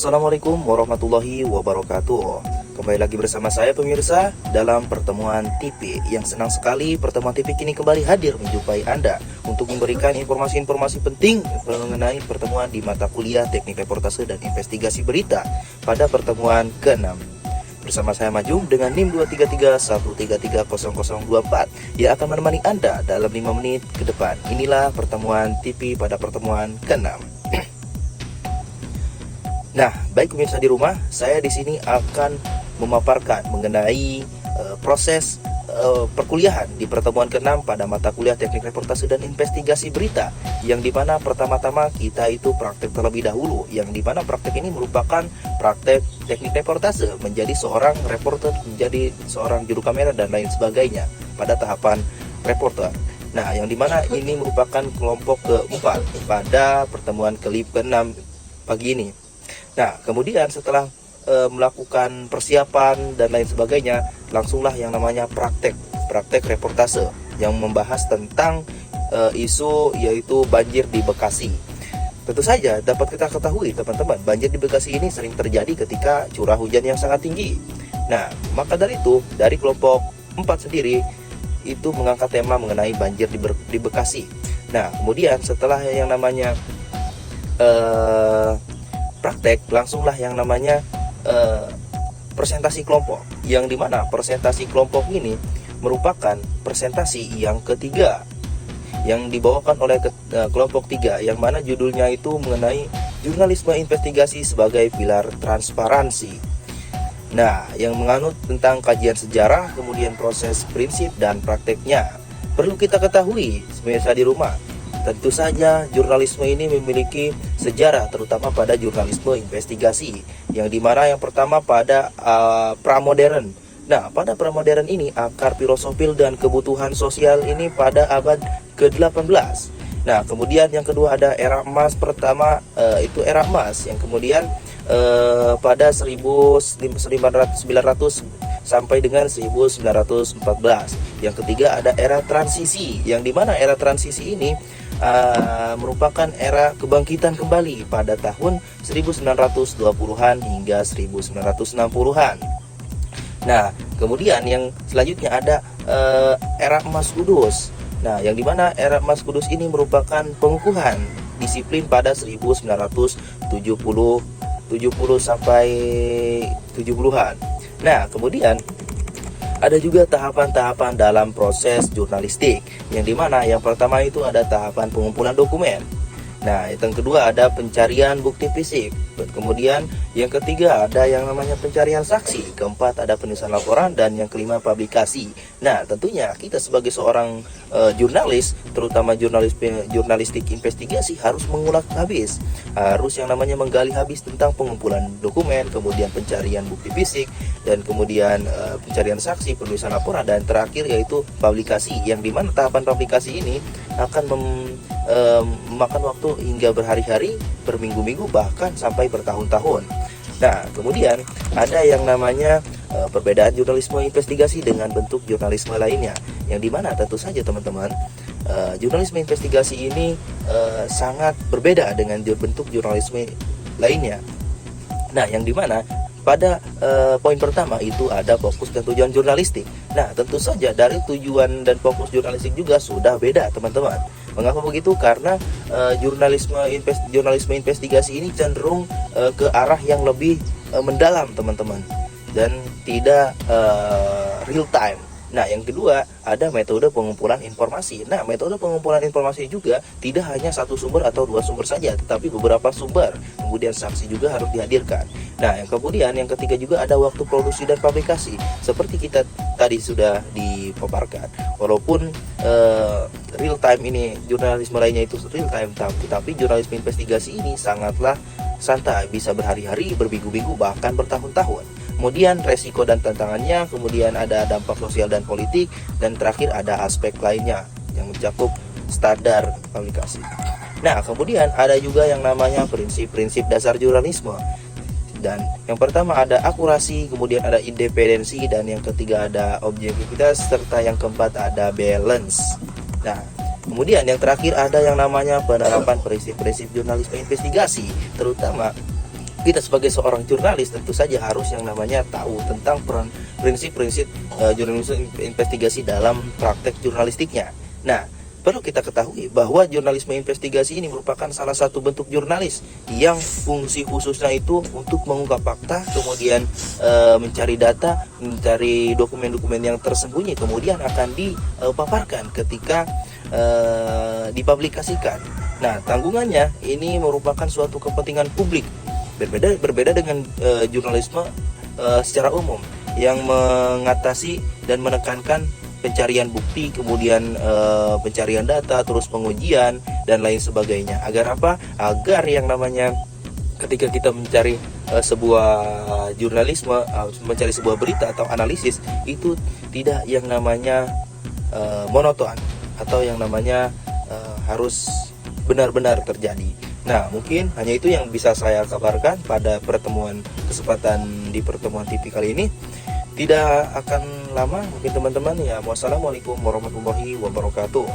Assalamualaikum warahmatullahi wabarakatuh. Kembali lagi bersama saya pemirsa dalam pertemuan TV. Yang senang sekali pertemuan TV kini kembali hadir menjumpai Anda untuk memberikan informasi-informasi penting mengenai pertemuan di mata kuliah Teknik Reportase dan Investigasi Berita pada pertemuan ke-6. Bersama saya Majum dengan NIM 23313300024 yang akan menemani Anda dalam 5 menit ke depan. Inilah pertemuan TV pada pertemuan ke-6. Nah, baik pemirsa di rumah, saya di sini akan memaparkan mengenai proses perkuliahan di pertemuan ke-6 pada mata kuliah Teknik Reportase dan Investigasi Berita, yang dimana pertama-tama kita itu praktek terlebih dahulu, yang dimana praktek ini merupakan praktek teknik reportase, menjadi seorang reporter, menjadi seorang juru kamera dan lain sebagainya pada tahapan reporter. Nah, yang dimana ini merupakan kelompok keempat pada pertemuan ke-6 pagi ini. Nah, kemudian setelah melakukan persiapan dan lain sebagainya, langsunglah yang namanya praktek reportase yang membahas tentang isu yaitu banjir di Bekasi. Tentu saja dapat kita ketahui teman-teman, banjir di Bekasi ini sering terjadi ketika curah hujan yang sangat tinggi. Nah, maka dari itu dari kelompok 4 sendiri itu mengangkat tema mengenai banjir di Bekasi. Nah, kemudian setelah yang namanya praktek, langsunglah yang namanya presentasi kelompok, yang dimana presentasi kelompok ini merupakan presentasi yang ketiga yang dibawakan oleh kelompok 3, yang mana judulnya itu mengenai jurnalisme investigasi sebagai pilar transparansi. Nah, yang menganut tentang kajian sejarah, kemudian proses, prinsip, dan prakteknya. Perlu kita ketahui pemirsa di rumah, tentu saja jurnalisme ini memiliki sejarah, terutama pada jurnalisme investigasi, yang dimana yang pertama pada pramodern. Nah, pada pramodern ini akar filosofil dan kebutuhan sosial ini pada abad ke-18. Nah, kemudian yang kedua ada era emas pertama, itu era emas, yang kemudian pada 1900 sampai dengan 1914. Yang ketiga ada era transisi, yang dimana era transisi ini merupakan era kebangkitan kembali pada tahun 1920-an hingga 1960-an. Nah, kemudian yang selanjutnya ada era emas Kudus. Nah, yang dimana era emas Kudus ini merupakan pengukuhan disiplin pada 1970 sampai 70-an. Nah, kemudian ada juga tahapan-tahapan dalam proses jurnalistik, yang dimana yang pertama itu ada tahapan pengumpulan dokumen. Nah, yang kedua ada pencarian bukti fisik. Kemudian yang ketiga ada yang namanya pencarian saksi. Keempat ada penulisan laporan, dan yang kelima publikasi. Nah, tentunya kita sebagai seorang jurnalis, terutama jurnalistik investigasi, harus mengulas habis, harus yang namanya menggali habis tentang pengumpulan dokumen, kemudian pencarian bukti fisik, dan kemudian pencarian saksi, penulisan laporan, dan terakhir yaitu publikasi, yang dimana tahapan publikasi ini akan memakan waktu hingga berhari-hari, berminggu-minggu, bahkan sampai bertahun-tahun. Nah, kemudian ada yang namanya perbedaan jurnalisme investigasi dengan bentuk jurnalisme lainnya, yang dimana tentu saja teman-teman, jurnalisme investigasi ini sangat berbeda dengan bentuk jurnalisme lainnya. Nah, yang dimana pada poin pertama itu ada fokus dan tujuan jurnalistik. Nah, tentu saja dari tujuan dan fokus jurnalistik juga sudah beda teman-teman. Mengapa begitu? Karena jurnalisme investigasi ini cenderung ke arah yang lebih mendalam teman-teman, dan tidak real time. Nah, yang kedua ada metode pengumpulan informasi. Nah, metode pengumpulan informasi juga tidak hanya satu sumber atau dua sumber saja, tetapi beberapa sumber. Kemudian saksi juga harus dihadirkan. Nah, yang kemudian yang ketiga juga ada waktu produksi dan publikasi. Seperti kita tadi sudah dipaparkan, walaupun real time ini jurnalisme lainnya itu real time, tapi jurnalisme investigasi ini sangatlah santai, bisa berhari-hari, berminggu-minggu, bahkan bertahun-tahun. Kemudian resiko dan tantangannya, kemudian ada dampak sosial dan politik, dan terakhir ada aspek lainnya yang mencakup standar publikasi. Nah, kemudian ada juga yang namanya prinsip-prinsip dasar jurnalisme. Dan yang pertama ada akurasi, kemudian ada independensi, dan yang ketiga ada objektivitas, serta yang keempat ada balance. Nah, kemudian yang terakhir ada yang namanya penerapan prinsip-prinsip jurnalisme investigasi, terutama kita sebagai seorang jurnalis tentu saja harus yang namanya tahu tentang prinsip-prinsip jurnalisme investigasi dalam praktek jurnalistiknya. Nah, perlu kita ketahui bahwa jurnalisme investigasi ini merupakan salah satu bentuk jurnalis yang fungsi khususnya itu untuk mengungkap fakta, kemudian mencari data, mencari dokumen-dokumen yang tersembunyi, kemudian akan dipaparkan ketika dipublikasikan. Nah, tanggungannya ini merupakan suatu kepentingan publik. Berbeda dengan jurnalisme secara umum yang mengatasi dan menekankan pencarian bukti, kemudian pencarian data, terus pengujian dan lain sebagainya. Agar apa? Agar yang namanya ketika kita mencari sebuah jurnalisme, mencari sebuah berita atau analisis itu tidak yang namanya monoton atau yang namanya harus benar-benar terjadi. Nah, mungkin hanya itu yang bisa saya kabarkan pada kesempatan di pertemuan TV kali ini. Tidak akan lama mungkin teman-teman ya. Wassalamualaikum warahmatullahi wabarakatuh.